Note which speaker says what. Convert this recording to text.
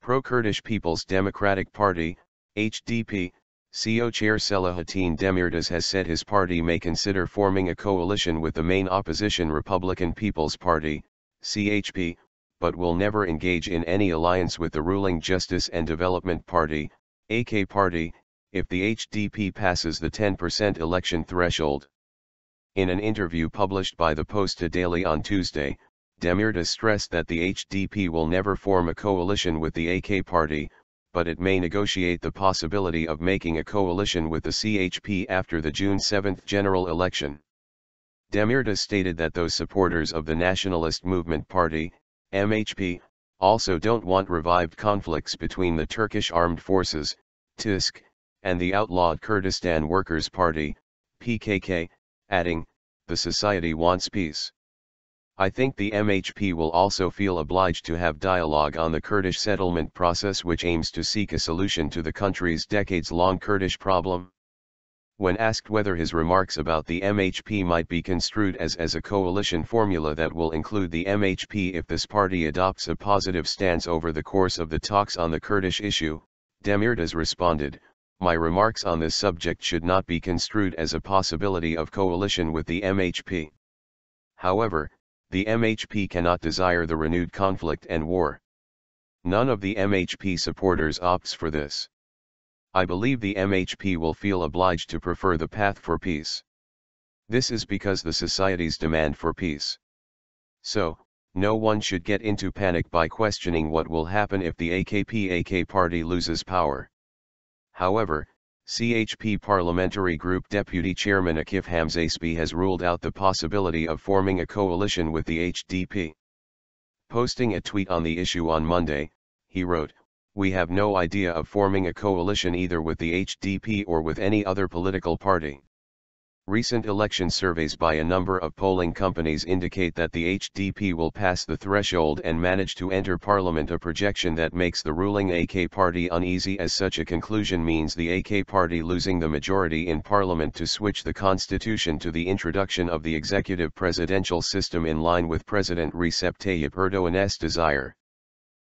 Speaker 1: Pro-Kurdish Peoples Democratic Party, HDP, CO Chair Selahattin Demirtaş has said his party may consider forming a coalition with the main opposition Republican People's Party, CHP, but will never engage in any alliance with the ruling Justice and Development Party, AK Party, if the HDP passes the 10% election threshold. In an interview published by the Posta Daily on Tuesday, Demirtaş stressed that the HDP will never form a coalition with the AK Party, but it may negotiate the possibility of making a coalition with the CHP after the June 7 general election. Demirtaş stated that those supporters of the Nationalist Movement Party, MHP, also don't want revived conflicts between the Turkish Armed Forces, TUSK, and the outlawed Kurdistan Workers Party, PKK, adding, "The society wants peace. I think the MHP will also feel obliged to have dialogue on the Kurdish settlement process, which aims to seek a solution to the country's decades-long Kurdish problem." When asked whether his remarks about the MHP might be construed as a coalition formula that will include the MHP if this party adopts a positive stance over the course of the talks on the Kurdish issue, Demirtaş responded, "My remarks on this subject should not be construed as a possibility of coalition with the MHP. However, the MHP cannot desire the renewed conflict and war. None of the MHP supporters opts for this. I believe the MHP will feel obliged to prefer the path for peace. This is because the society's demand for peace. So, no one should get into panic by questioning what will happen if the AKP-AK party loses power." However, CHP Parliamentary Group Deputy Chairman Akif Hamzaspi has ruled out the possibility of forming a coalition with the HDP. Posting a tweet on the issue on Monday, he wrote, "We have no idea of forming a coalition either with the HDP or with any other political party." Recent election surveys by a number of polling companies indicate that the HDP will pass the threshold and manage to enter parliament, a projection that makes the ruling AK party uneasy, as such a conclusion means the AK party losing the majority in parliament to switch the constitution to the introduction of the executive presidential system in line with President Recep Tayyip Erdogan's desire.